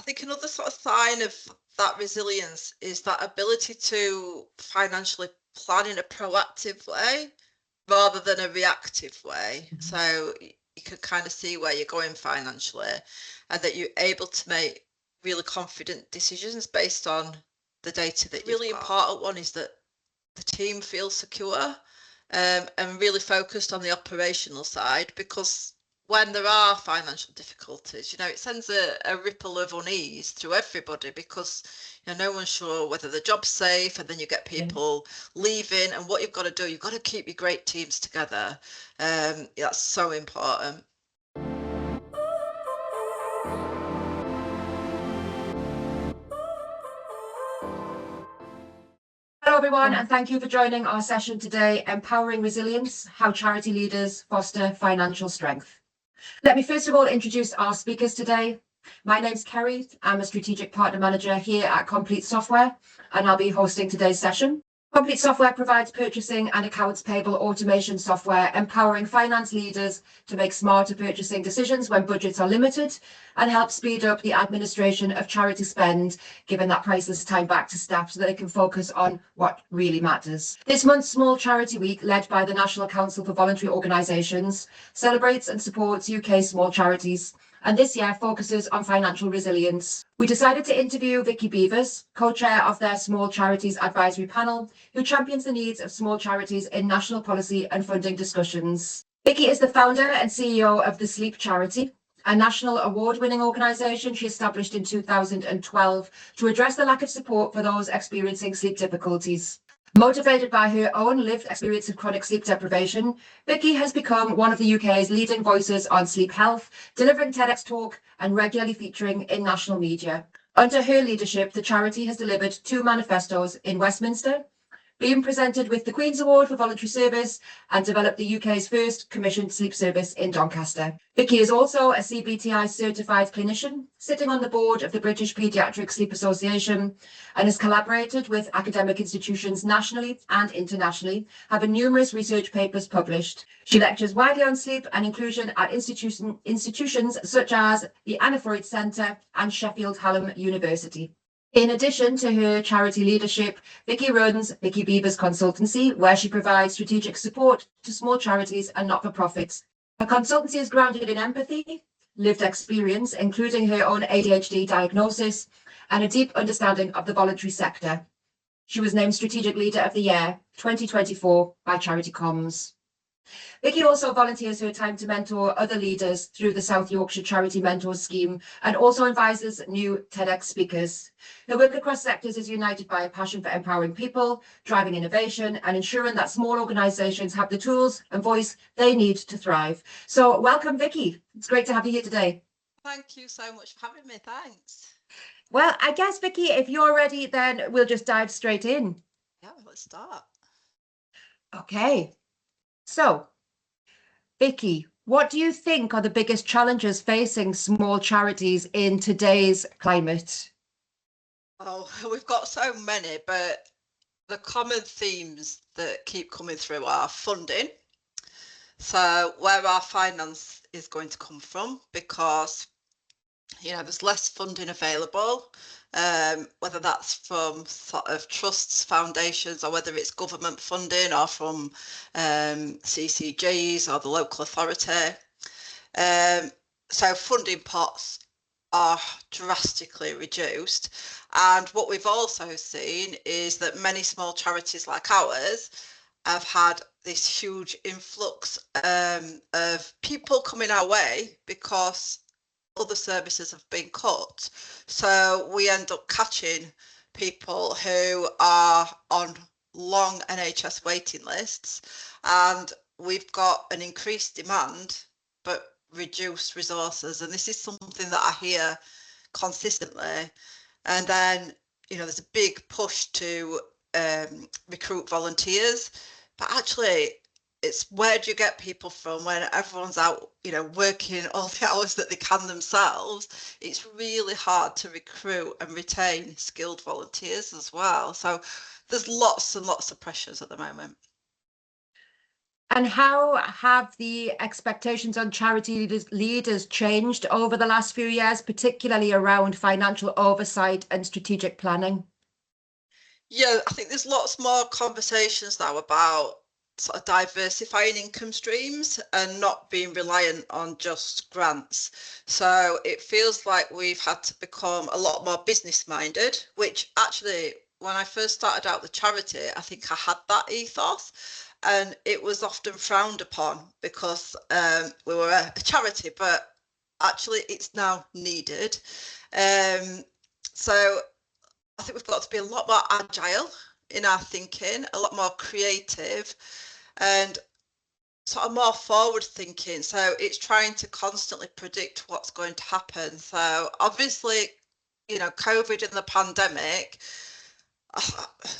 I think another sort of sign of that resilience is that ability to financially plan in a proactive way rather than a reactive way. So you can kind of see where you're going financially, and that you're able to make really confident decisions based on the data that you've got. Really important one is that the team feels secure and really focused on the operational side, because when there are financial difficulties, it sends a ripple of unease through everybody, because no one's sure whether the job's safe, and then you get people leaving, and what you've got to do, you've got to keep your great teams together. That's so important. Hello everyone, and thank you for joining our session today, Empowering Resilience, How Charity Leaders Foster Financial Strength. Let me first of all introduce our speakers today. My name's Kerry. I'm a Strategic Partner Manager here at Compleat Software, and I'll be hosting today's session. Compleat Software provides purchasing and accounts payable automation software, empowering finance leaders to make smarter purchasing decisions when budgets are limited, and help speed up the administration of charity spend, given that priceless time back to staff so that they can focus on what really matters. This month's Small Charity Week, led by the National Council for Voluntary Organisations, celebrates and supports UK small charities, and this year focuses on financial resilience. We decided to interview Vicki Beevers, co-chair of their Small Charities Advisory Panel, who champions the needs of small charities in national policy and funding discussions. Vicki is the founder and CEO of the Sleep Charity, a national award-winning organisation she established in 2012 to address the lack of support for those experiencing sleep difficulties. Motivated by her own lived experience of chronic sleep deprivation, Vicki has become one of the UK's leading voices on sleep health, delivering TEDx talk and regularly featuring in national media. Under her leadership, the charity has delivered 2 manifestos in Westminster, been presented with the Queen's Award for Voluntary Service, and developed the UK's first commissioned sleep service in Doncaster. Vicki is also a CBTI certified clinician, sitting on the board of the British Paediatric Sleep Association, and has collaborated with academic institutions nationally and internationally, having numerous research papers published. She lectures widely on sleep and inclusion at institutions such as the Anna Freud Centre and Sheffield Hallam University. In addition to her charity leadership, Vicki runs Vicki Beevers Consultancy, where she provides strategic support to small charities and not-for-profits. Her consultancy is grounded in empathy, lived experience, including her own ADHD diagnosis, and a deep understanding of the voluntary sector. She was named Strategic Leader of the Year 2024 by Charity Comms. Vicki also volunteers her time to mentor other leaders through the South Yorkshire Charity Mentors Scheme, and also advises new TEDx speakers. Her work across sectors is united by a passion for empowering people, driving innovation, and ensuring that small organisations have the tools and voice they need to thrive. So welcome, Vicki. It's great to have you here today. Thank you so much for having me. Thanks. Well, I guess, Vicki, if you're ready, then we'll just dive straight in. Yeah, let's start. Okay. So, Vicki, what do you think are the biggest challenges facing small charities in today's climate? Oh, we've got so many, but the common themes that keep coming through are funding. So where our finance is going to come from, because there's less funding available, whether that's from sort of trusts, foundations, or whether it's government funding or from CCGs or the local authority. So funding pots are drastically reduced. And what we've also seen is that many small charities like ours have had this huge influx of people coming our way because other services have been cut. So we end up catching people who are on long NHS waiting lists, and we've got an increased demand but reduced resources. And this is something that I hear consistently. And then there's a big push to recruit volunteers, but actually it's where do you get people from when everyone's out, working all the hours that they can themselves? It's really hard to recruit and retain skilled volunteers as well. So there's lots and lots of pressures at the moment. And how have the expectations on charity leaders changed over the last few years, particularly around financial oversight and strategic planning? Yeah, I think there's lots more conversations now about sort of diversifying income streams and not being reliant on just grants. So it feels like we've had to become a lot more business minded, which actually, when I first started out the charity, I think I had that ethos. And it was often frowned upon because we were a charity, but actually it's now needed. Um, so I think we've got to be a lot more agile in our thinking, a lot more creative, and sort of more forward thinking. So it's trying to constantly predict what's going to happen. So obviously, COVID and the pandemic,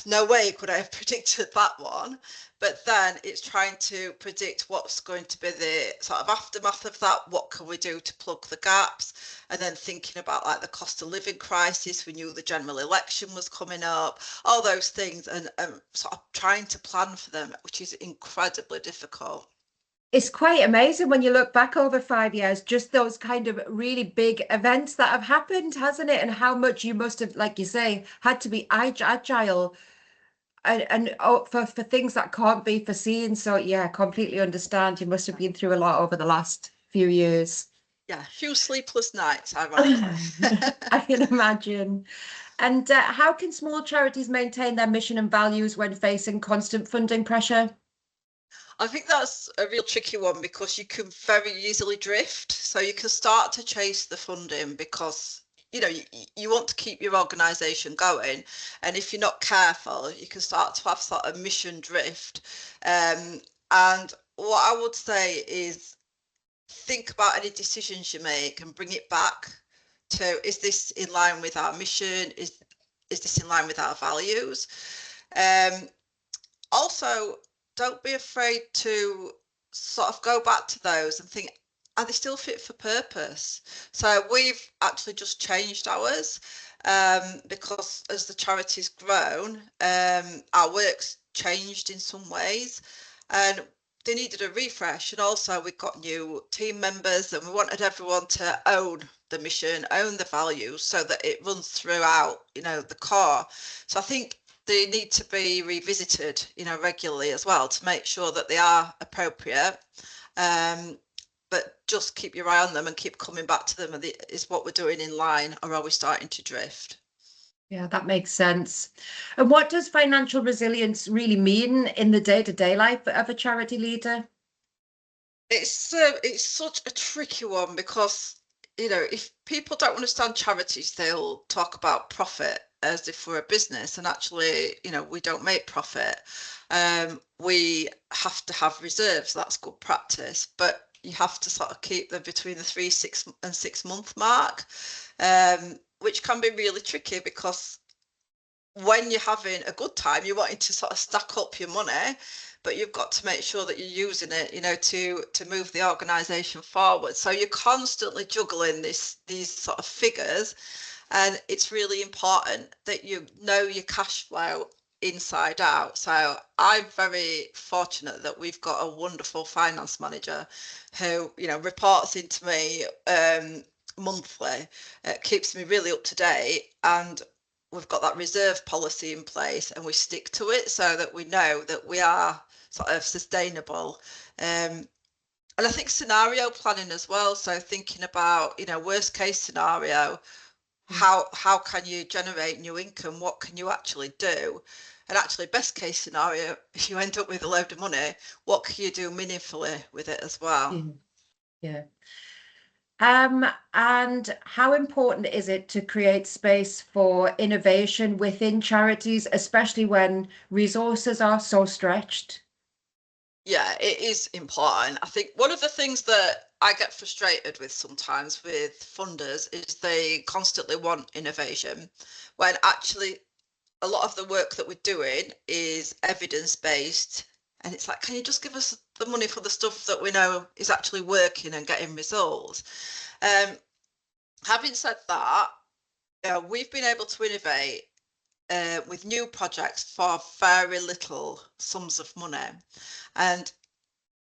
no way could I have predicted that one. But then it's trying to predict what's going to be the sort of aftermath of that. What can we do to plug the gaps? And then thinking about like the cost of living crisis. We knew the general election was coming up, all those things, and sort of trying to plan for them, which is incredibly difficult. It's quite amazing when you look back over 5 years, just those kind of really big events that have happened, hasn't it? And how much you must have, like you say, had to be agile and for things that can't be foreseen. So yeah, completely understand. You must have been through a lot over the last few years. Yeah, a few sleepless nights, ironically. I can imagine. And how can small charities maintain their mission and values when facing constant funding pressure? I think that's a real tricky one because you can very easily drift. So you can start to chase the funding because you want to keep your organisation going, and if you're not careful, you can start to have sort of mission drift. And what I would say is think about any decisions you make and bring it back to, is this in line with our mission? Is this in line with our values? Um, Also, don't be afraid to sort of go back to those and think, are they still fit for purpose? So we've actually just changed ours because as the charity's grown, our work's changed in some ways, and they needed a refresh. And also we got new team members, and we wanted everyone to own the mission, own the values, so that it runs throughout, the core. So I think they need to be revisited, regularly as well, to make sure that they are appropriate. But just keep your eye on them and keep coming back to them. Is what we're doing in line, or are we starting to drift? Yeah, that makes sense. And what does financial resilience really mean in the day-to-day life of a charity leader? It's such a tricky one because if people don't understand charities, they'll talk about profit as if we're a business, and actually, we don't make profit. We have to have reserves. That's good practice, but you have to sort of keep them between the 3, 6 and 6 month mark, which can be really tricky because when you're having a good time, you're wanting to sort of stack up your money, but you've got to make sure that you're using it, to move the organisation forward. So you're constantly juggling these sort of figures, and it's really important that you know your cash flow inside out. So I'm very fortunate that we've got a wonderful finance manager who, reports into me monthly, keeps me really up to date, and we've got that reserve policy in place, and we stick to it so that we know that we are sort of sustainable. And I think scenario planning as well. So thinking about, worst case scenario, how can you generate new income? What can you actually do? And actually, best case scenario, if you end up with a load of money, what can you do meaningfully with it as well? Yeah. And how important is it to create space for innovation within charities, especially when resources are so stretched? Yeah, it is important. I think one of the things that I get frustrated with sometimes with funders is they constantly want innovation, when actually a lot of the work that we're doing is evidence-based. And it's like, can you just give us the money for the stuff that we know is actually working and getting results? Having said that, we've been able to innovate with new projects for very little sums of money. And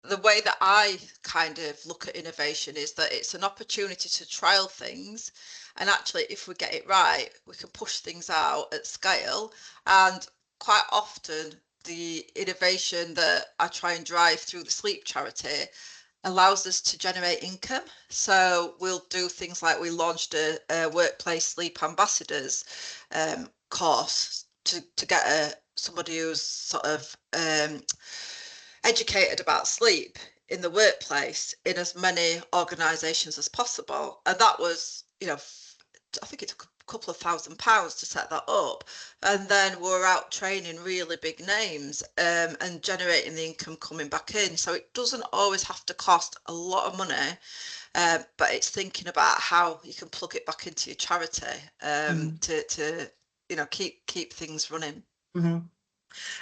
the way that I kind of look at innovation is that it's an opportunity to trial things. And actually, if we get it right, we can push things out at scale. And quite often, the innovation that I try and drive through the sleep charity allows us to generate income. So we'll do things like we launched a workplace sleep ambassadors course to get somebody who's sort of educated about sleep in the workplace in as many organisations as possible. And that was, I think it took a couple of £1,000 to set that up. And then we're out training really big names and generating the income coming back in. So it doesn't always have to cost a lot of money, but it's thinking about how you can plug it back into your charity to keep things running. Mm-hmm.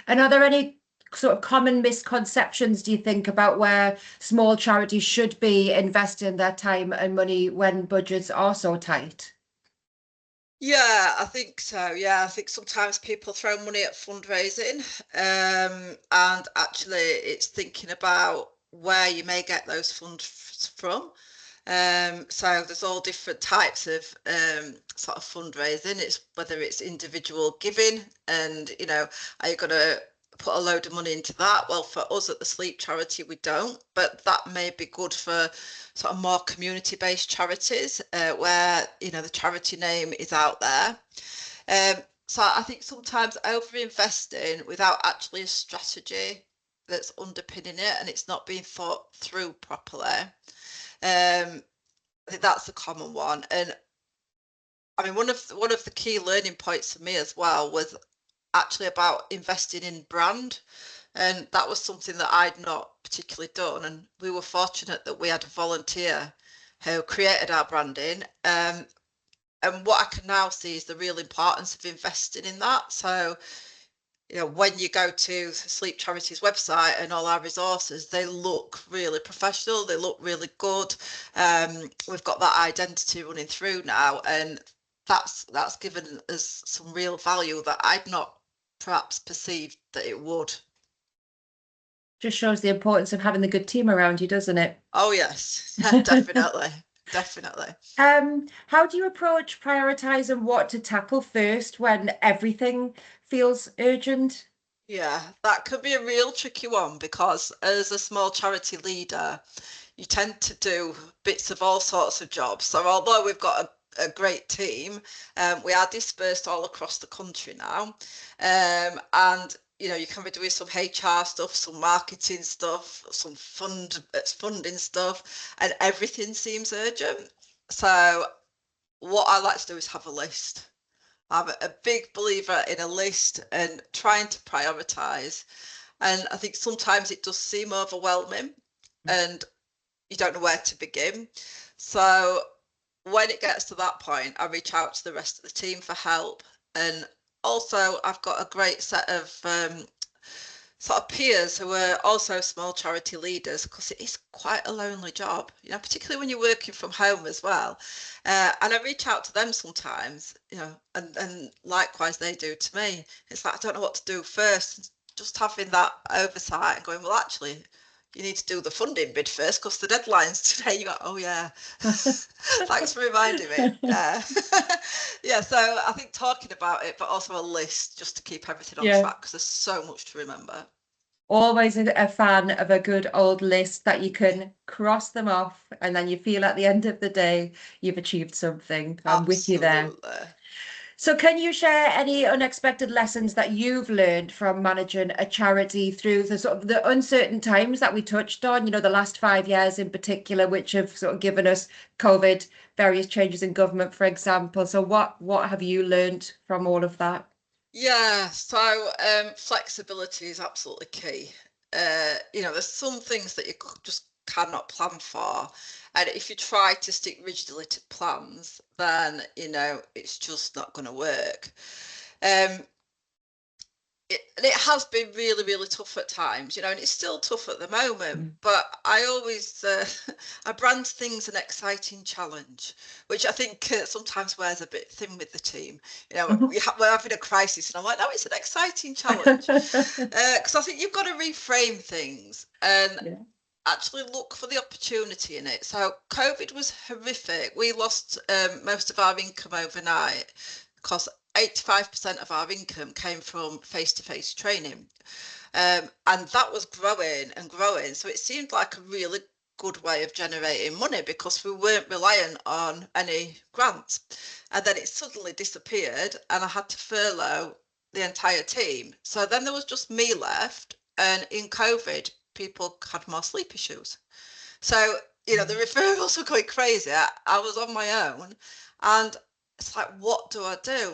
And are there any sort of common misconceptions, do you think, about where small charities should be investing their time and money when budgets are so tight? Yeah, I think so. Yeah, I think sometimes people throw money at fundraising, and actually it's thinking about where you may get those funds from. So there's all different types of sort of fundraising. It's whether it's individual giving and, are you going to put a load of money into that? Well, for us at the Sleep Charity, we don't, but that may be good for sort of more community-based charities where, the charity name is out there. So I think sometimes over-investing without actually a strategy that's underpinning it and it's not being thought through properly. I think that's a common one. And I mean, one of the key learning points for me as well was actually about investing in brand. And that was something that I'd not particularly done. And we were fortunate that we had a volunteer who created our branding. And what I can now see is the real importance of investing in that. So, when you go to Sleep Charity's website and all our resources, they look really professional. They look really good. We've got that identity running through now, and that's given us some real value that I'd not perhaps perceived that it would. Just shows the importance of having the good team around you, doesn't it? Oh yes, definitely, definitely. How do you approach prioritizing what to tackle first when everything feels urgent? Yeah, that could be a real tricky one because as a small charity leader, you tend to do bits of all sorts of jobs. So although we've got a great team, we are dispersed all across the country now. And you can be doing some HR stuff, some marketing stuff, some funding stuff, and everything seems urgent. So what I like to do is have a list. I'm a big believer in a list and trying to prioritize. And I think sometimes it does seem overwhelming and you don't know where to begin. So when it gets to that point, I reach out to the rest of the team for help. And also I've got a great set of sort of peers who are also small charity leaders because it is quite a lonely job, particularly when you're working from home as well. And I reach out to them sometimes, and likewise they do to me. It's like, I don't know what to do first. Just having that oversight and going, well, actually, you need to do the funding bid first because the deadline's today. You go, oh yeah, thanks for reminding me. Yeah, so I think talking about it, but also a list just to keep everything on track because there's so much to remember. Always a fan of a good old list that you can cross them off and then you feel at the end of the day you've achieved something. I'm with you there. So can you share any unexpected lessons that you've learned from managing a charity through the sort of the uncertain times that we touched on, the last 5 years in particular, which have sort of given us COVID, various changes in government, for example. So what have you learned from all of that? Yeah, so flexibility is absolutely key. There's some things that you just cannot plan for. And if you try to stick rigidly to plans, then, it's just not going to work. It has been really, really tough at times, and it's still tough at the moment. But I always, I brand things an exciting challenge, which I think sometimes wears a bit thin with the team. We're having a crisis, and I'm like, no, it's an exciting challenge, because I think you've got to reframe things. And actually look for the opportunity in it. So COVID was horrific. We lost most of our income overnight because 85% of our income came from face-to-face training. And that was growing and growing. So it seemed like a really good way of generating money because we weren't reliant on any grants. And then it suddenly disappeared and I had to furlough the entire team. So then there was just me left. And in COVID, people had more sleep issues. So, the referrals were going crazy. I was on my own and it's like, what do I do?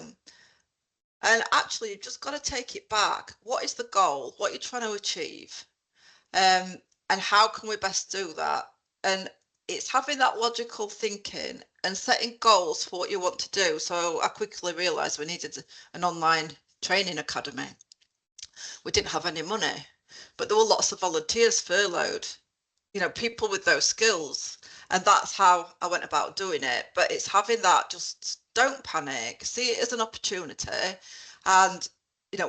And actually, you've just got to take it back. What is the goal? What you're trying to achieve? And how can we best do that? And it's having that logical thinking and setting goals for what you want to do. So I quickly realised we needed an online training academy. We didn't have any money, but there were lots of volunteers furloughed, people with those skills. And that's how I went about doing it. But it's having that, just don't panic, see it as an opportunity. And,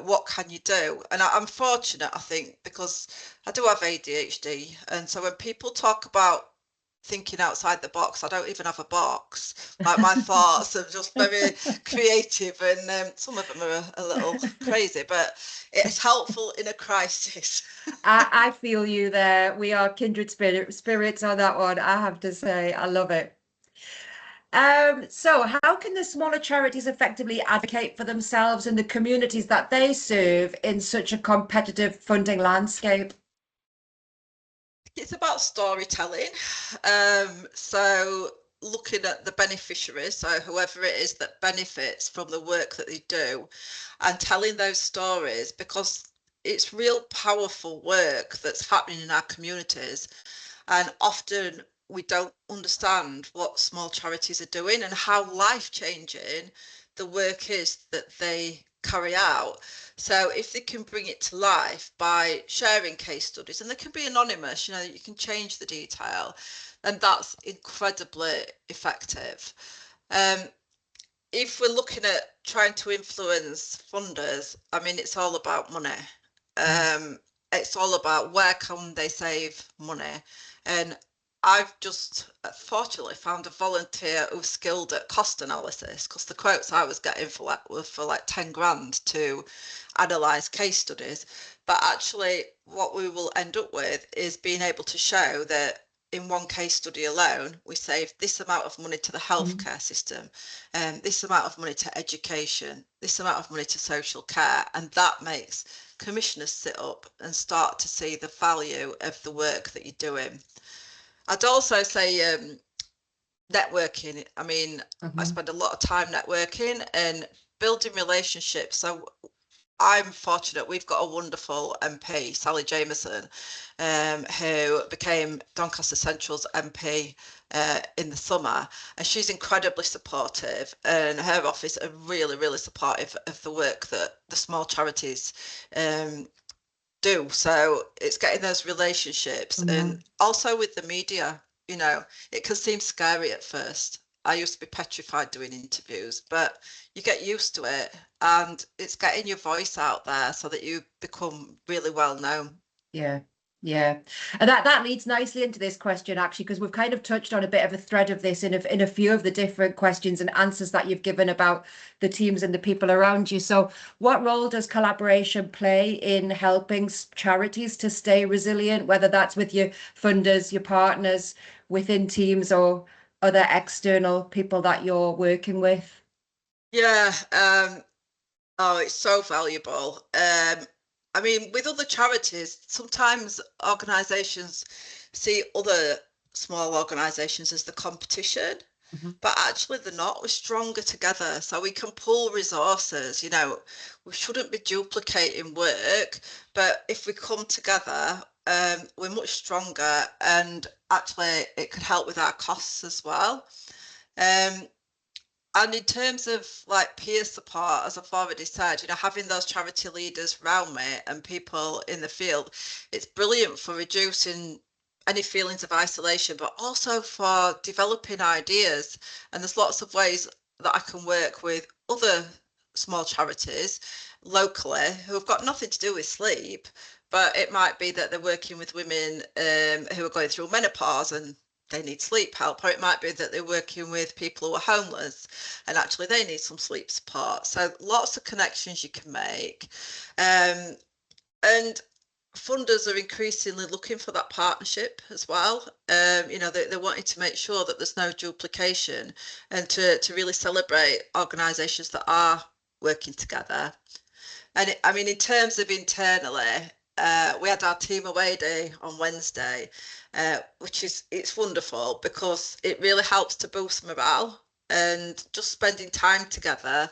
what can you do? And I'm fortunate, I think, because I do have ADHD. And so when people talk about thinking outside the box, I don't even have a box. Like my thoughts are just very creative, and some of them are a little crazy, but it's helpful in a crisis. I feel you there. We are kindred spirits on that one, I have to say. I love it. So how can the smaller charities effectively advocate for themselves and the communities that they serve in such a competitive funding landscape? It's about storytelling. So looking at the beneficiaries, so whoever it is that benefits from the work that they do, and telling those stories, because it's real powerful work that's happening in our communities. And often we don't understand what small charities are doing and how life-changing the work is that they carry out. So if they can bring it to life by sharing case studies, and they can be anonymous, you can change the detail, and that's incredibly effective. If we're looking at trying to influence funders, I mean, it's all about money. It's all about where can they save money. And I've just fortunately found a volunteer who's skilled at cost analysis, because the quotes I was getting were for like 10 grand to analyse case studies. But actually what we will end up with is being able to show that in one case study alone, we saved this amount of money to the healthcare system, and this amount of money to education, this amount of money to social care, and that makes commissioners sit up and start to see the value of the work that you're doing. I'd also say networking. I mean, I spend a lot of time networking and building relationships. So I'm fortunate, we've got a wonderful MP, Sally Jameson, who became Doncaster Central's MP in the summer, and she's incredibly supportive, and her office are really, really supportive of the work that the small charities do. So it's getting those relationships, and also with the media, it can seem scary at first. I used to be petrified doing interviews, but you get used to it, and it's getting your voice out there so that you become really well known. Yeah. And that leads nicely into this question, actually, because we've kind of touched on a bit of a thread of this in a few of the different questions and answers that you've given about the teams and the people around you. So what role does collaboration play in helping charities to stay resilient, whether that's with your funders, your partners, within teams, or other external people that you're working with? Yeah, it's so valuable. I mean, with other charities, sometimes organisations see other small organisations as the competition, but actually they're not. We're stronger together, so we can pool resources. We shouldn't be duplicating work, but if we come together, we're much stronger, and actually it could help with our costs as well. And in terms of like peer support, as I've already said, having those charity leaders around me and people in the field, it's brilliant for reducing any feelings of isolation, but also for developing ideas. And there's lots of ways that I can work with other small charities locally who have got nothing to do with sleep, but it might be that they're working with women who are going through menopause and they need sleep help, or it might be that they're working with people who are homeless and actually they need some sleep support. So lots of connections you can make. And funders are increasingly looking for that partnership as well. They're wanting to make sure that there's no duplication and to really celebrate organisations that are working together. And in terms of internally, we had our team away day on Wednesday, it's wonderful because it really helps to boost morale, and just spending time together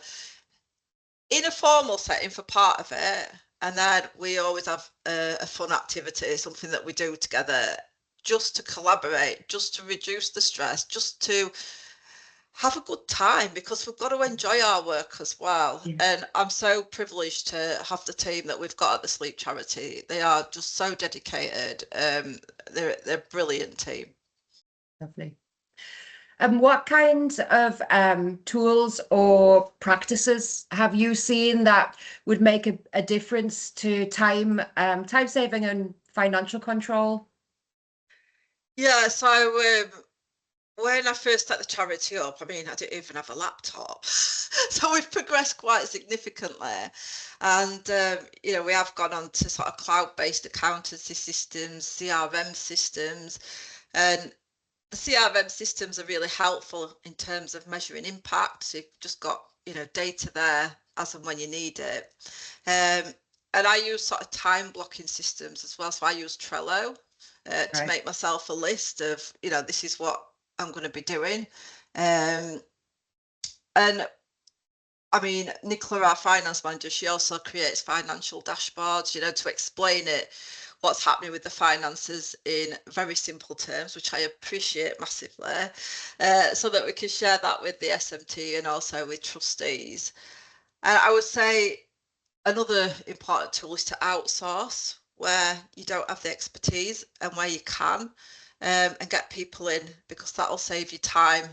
in a formal setting for part of it. And then we always have a fun activity, something that we do together, just to collaborate, just to reduce the stress, just to have a good time, because we've got to enjoy our work as well. Yeah. And I'm so privileged to have the team that we've got at the Sleep Charity. They are just so dedicated. They're a brilliant team. Lovely. What kinds of tools or practices have you seen that would make a difference to time saving and financial control? Yeah, so when I first set the charity up, I didn't even have a laptop. So we've progressed quite significantly. And, we have gone on to sort of cloud-based accountancy systems, CRM systems, and the CRM systems are really helpful in terms of measuring impact. So you've just got, data there as and when you need it. And I use sort of time blocking systems as well. So I use Trello to make myself a list of, this is what I'm going to be doing. And Nicola, our finance manager, she also creates financial dashboards, to explain what's happening with the finances in very simple terms, which I appreciate massively, so that we can share that with the SMT and also with trustees. And I would say another important tool is to outsource where you don't have the expertise and where you can, and get people in, because that'll save you time,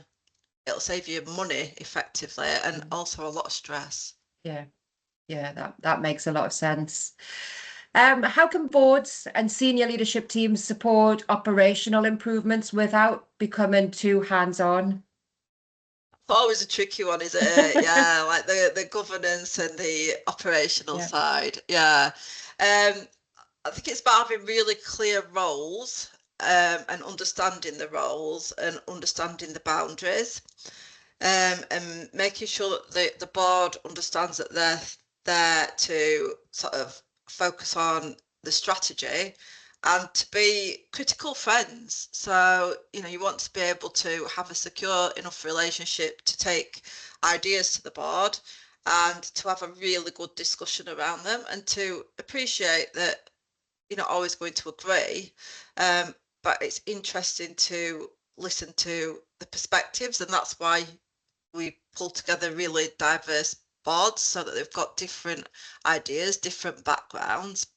it'll save you money effectively, and also a lot of stress. Yeah, that makes a lot of sense. How can boards and senior leadership teams support operational improvements without becoming too hands-on? Always a tricky one, isn't it? Yeah, like the governance and the operational side. Yeah. I think it's about having really clear roles, and understanding the roles and understanding the boundaries, and making sure that the board understands that they're there to sort of focus on the strategy and to be critical friends. So, you want to be able to have a secure enough relationship to take ideas to the board and to have a really good discussion around them, and to appreciate that you're not always going to agree, but it's interesting to listen to the perspectives, and that's why we pull together really diverse boards, so that they've got different ideas, different backgrounds.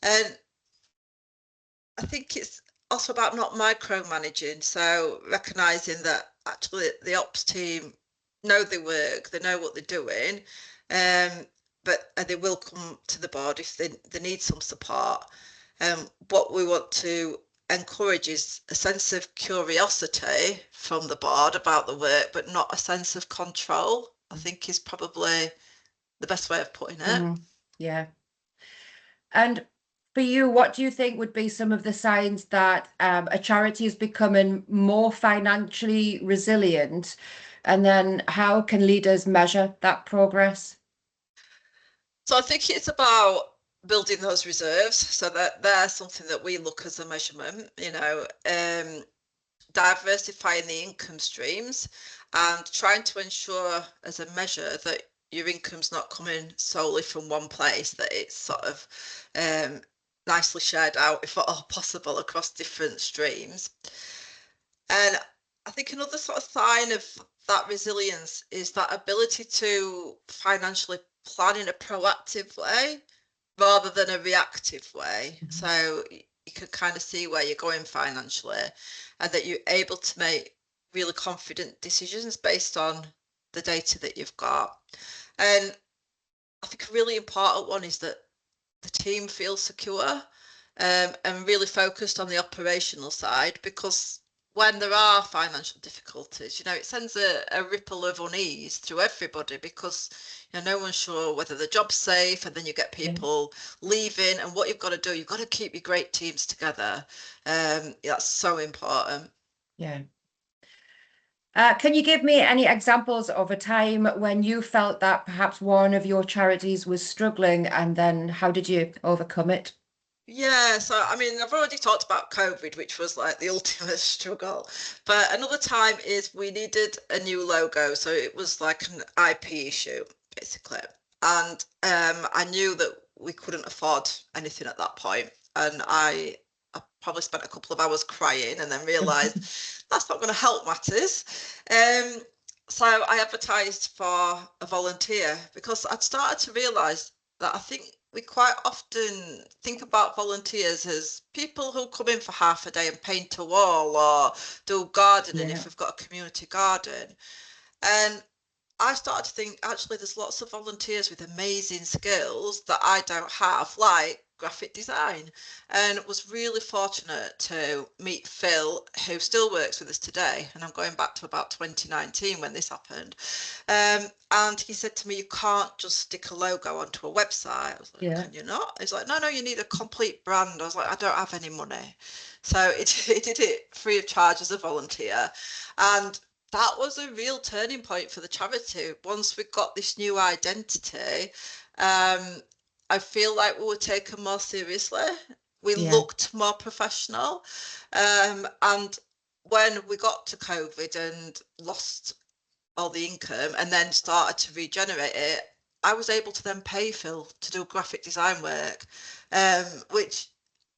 And I think it's also about not micromanaging, so recognizing that actually the ops team know their work, they know what they're doing, but they will come to the board if they need some support. What we want to encourage is a sense of curiosity from the board about the work, but not a sense of control, I think, is probably the best way of putting it. Yeah. And for you, what do you think would be some of the signs that a charity is becoming more financially resilient? And then how can leaders measure that progress? So I think it's about building those reserves, so that they're something that we look as a measurement, diversifying the income streams and trying to ensure as a measure that your income's not coming solely from one place, that it's sort of nicely shared out, if at all possible, across different streams. And I think another sort of sign of that resilience is that ability to financially plan in a proactive way rather than a reactive way. So you can kind of see where you're going financially, and that you're able to make really confident decisions based on the data that you've got. And I think a really important one is that the team feel secure, and really focused on the operational side, because when there are financial difficulties, it sends a ripple of unease through everybody, because no one's sure whether the job's safe, and then you get people leaving, and what you've got to do, you've got to keep your great teams together. That's so important. Yeah. Can you give me any examples of a time when you felt that perhaps one of your charities was struggling, and then how did you overcome it? Yeah, so I mean, I've already talked about COVID, which was like the ultimate struggle. But another time is we needed a new logo. So it was like an IP issue, basically. And I knew that we couldn't afford anything at that point. And I probably spent a couple of hours crying, and then realised that's not going to help matters. Um, so I advertised for a volunteer, because I'd started to realise that I think we quite often think about volunteers as people who come in for half a day and paint a wall or do gardening if we've got a community garden. And I started to think, actually, there's lots of volunteers with amazing skills that I don't have, like graphic design, and was really fortunate to meet Phil, who still works with us today. And I'm going back to about 2019 when this happened. And he said to me, you can't just stick a logo onto a website. I was like, can you not? He's like, no, you need a complete brand. I was like, I don't have any money. So he did it free of charge as a volunteer. And that was a real turning point for the charity. Once we got this new identity, I feel like we were taken more seriously. We looked more professional. And when we got to COVID and lost all the income and then started to regenerate it, I was able to then pay Phil to do graphic design work, which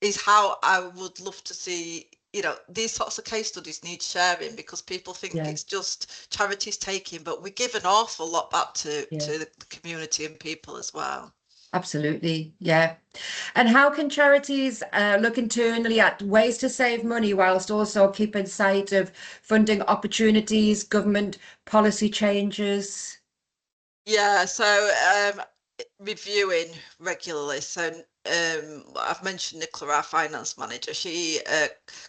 is how I would love to see. These sorts of case studies need sharing, because people think it's just charities taking, but we give an awful lot back to the community and people as well. Absolutely, yeah. And how can charities look internally at ways to save money whilst also keeping sight of funding opportunities, government policy changes? Yeah, so reviewing regularly. So I've mentioned Nicola, our finance manager. She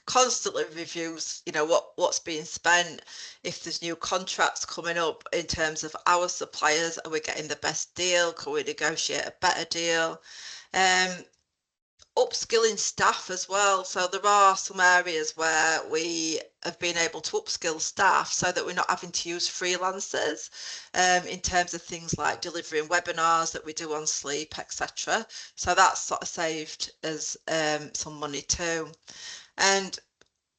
constantly reviews, what's being spent. If there's new contracts coming up in terms of our suppliers, are we getting the best deal? Can we negotiate a better deal? Upskilling staff as well. So there are some areas where we have been able to upskill staff so that we're not having to use freelancers, in terms of things like delivering webinars that we do on sleep, etc. So that's sort of saved us some money too. And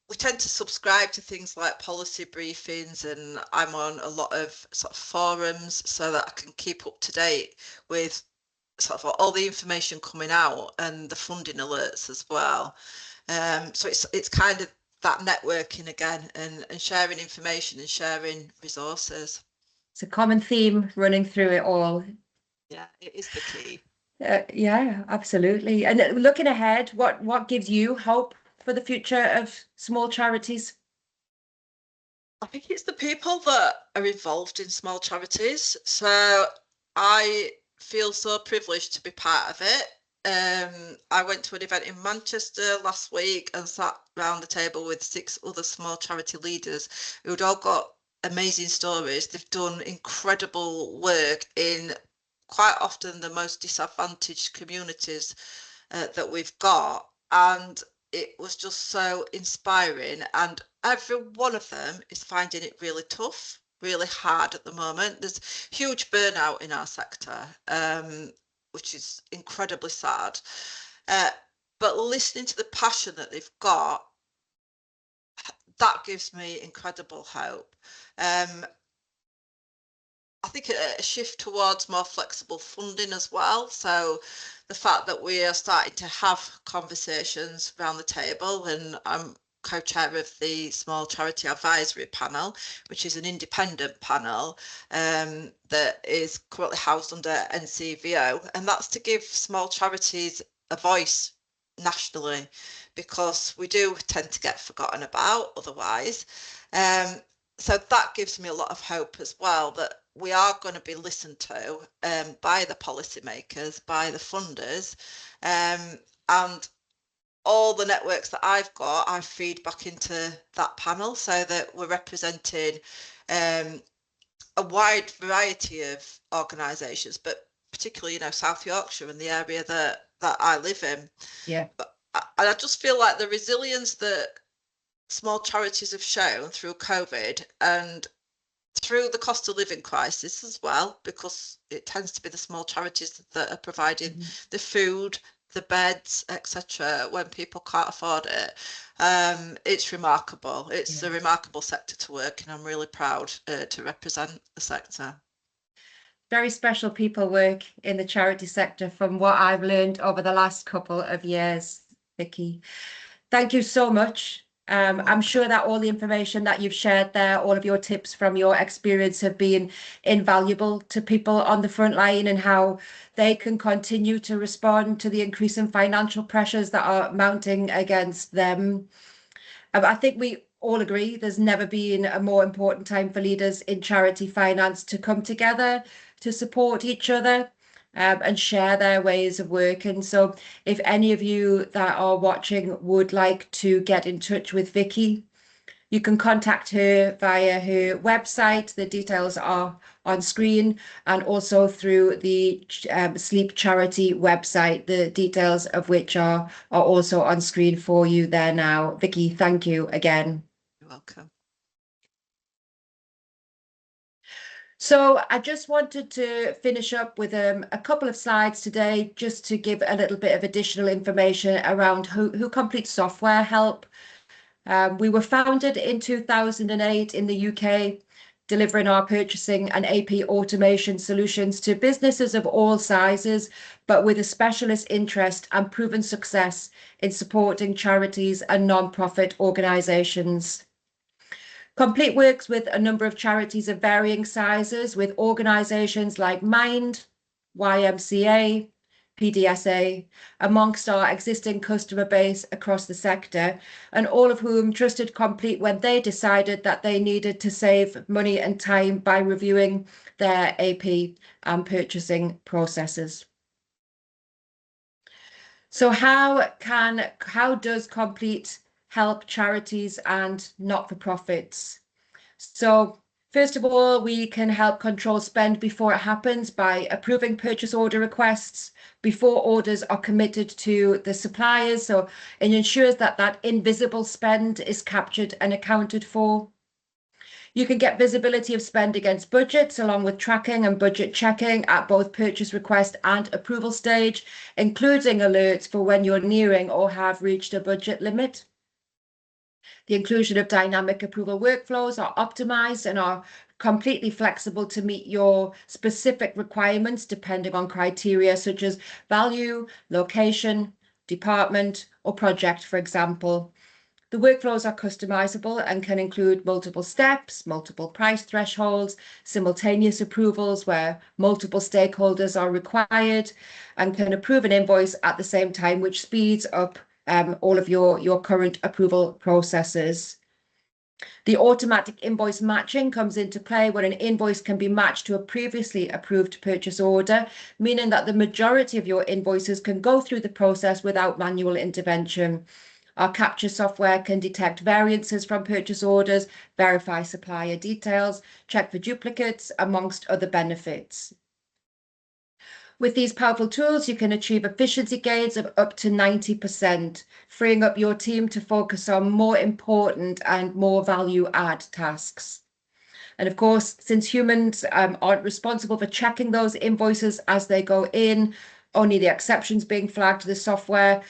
we tend to subscribe to things like policy briefings, and I'm on a lot of sort of forums so that I can keep up to date with sort of all the information coming out and the funding alerts as well. So it's kind of that networking again, and sharing information and sharing resources. It's a common theme running through it all. Yeah, it is the key. Yeah, absolutely. And looking ahead, what gives you hope for the future of small charities? I think it's the people that are involved in small charities. So I feel so privileged to be part of it. I went to an event in Manchester last week and sat round the table with 6 other small charity leaders who'd all got amazing stories. They've done incredible work in quite often the most disadvantaged communities that we've got. And it was just so inspiring. And every one of them is finding it really tough, really hard at the moment. There's huge burnout in our sector, which is incredibly sad. But listening to the passion that they've got, that gives me incredible hope. I think a shift towards more flexible funding as well. So the fact that we are starting to have conversations around the table, and I'm co-chair of the Small Charity Advisory Panel, which is an independent panel that is currently housed under NCVO, and that's to give small charities a voice nationally, because we do tend to get forgotten about otherwise. So that gives me a lot of hope as well, that we are going to be listened to by the policymakers, by the funders, and all the networks that I've got, I feed back into that panel so that we're representing a wide variety of organisations, but particularly, South Yorkshire and the area that I live in. Yeah. And I just feel like the resilience that small charities have shown through COVID and through the cost of living crisis as well, because it tends to be the small charities that are providing the food, the beds, etc., when people can't afford it. It's remarkable. It's a remarkable sector to work in. I'm really proud to represent the sector. Very special people work in the charity sector from what I've learned over the last couple of years, Vicki. Thank you so much. I'm sure that all the information that you've shared there, all of your tips from your experience have been invaluable to people on the front line and how they can continue to respond to the increasing financial pressures that are mounting against them. I think we all agree there's never been a more important time for leaders in charity finance to come together, to support each other, and share their ways of working. So if any of you that are watching would like to get in touch with Vicki, you can contact her via her website. The details are on screen, and also through the Sleep Charity website, the details of which are also on screen for you there now. Vicki, thank you again. You're welcome. So I just wanted to finish up with a couple of slides today, just to give a little bit of additional information around who Compleat Software help. We were founded in 2008 in the UK, delivering our purchasing and AP automation solutions to businesses of all sizes, but with a specialist interest and proven success in supporting charities and non-profit organisations. Compleat works with a number of charities of varying sizes, with organisations like Mind, YMCA, PDSA, amongst our existing customer base across the sector, and all of whom trusted Compleat when they decided that they needed to save money and time by reviewing their AP and purchasing processes. So how does Compleat help charities and not-for-profits? So first of all, we can help control spend before it happens by approving purchase order requests before orders are committed to the suppliers. So it ensures that that invisible spend is captured and accounted for. You can get visibility of spend against budgets, along with tracking and budget checking at both purchase request and approval stage, including alerts for when you're nearing or have reached a budget limit. The inclusion of dynamic approval workflows are optimized and are completely flexible to meet your specific requirements, depending on criteria such as value, location, department, or project, for example. The workflows are customizable and can include multiple steps, multiple price thresholds, simultaneous approvals where multiple stakeholders are required, and can approve an invoice at the same time, which speeds up all of your current approval processes. The automatic invoice matching comes into play when an invoice can be matched to a previously approved purchase order, meaning that the majority of your invoices can go through the process without manual intervention. Our capture software can detect variances from purchase orders, verify supplier details, check for duplicates, amongst other benefits. With these powerful tools, you can achieve efficiency gains of up to 90%, freeing up your team to focus on more important and more value-add tasks. And of course, since humans aren't responsible for checking those invoices as they go in, only the exceptions being flagged to the software,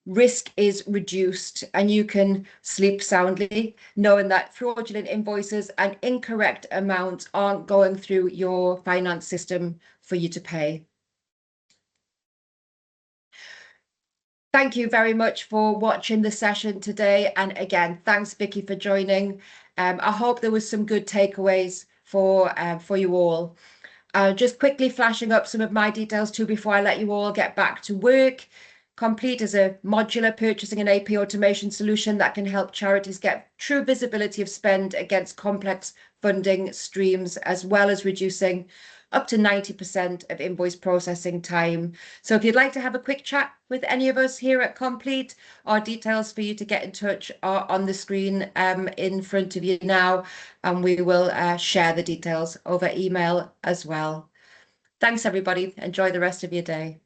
risk is reduced and you can sleep soundly knowing that fraudulent invoices and incorrect amounts aren't going through your finance system for you to pay. Thank you very much for watching the session today. And again, thanks, Vicki, for joining. I hope there was some good takeaways for you all. Just quickly flashing up some of my details too before I let you all get back to work. Compleat is a modular purchasing and AP automation solution that can help charities get true visibility of spend against complex funding streams, as well as reducing up to 90% of invoice processing time. So if you'd like to have a quick chat with any of us here at Compleat, our details for you to get in touch are on the screen in front of you now, and we will share the details over email as well. Thanks, everybody. Enjoy the rest of your day.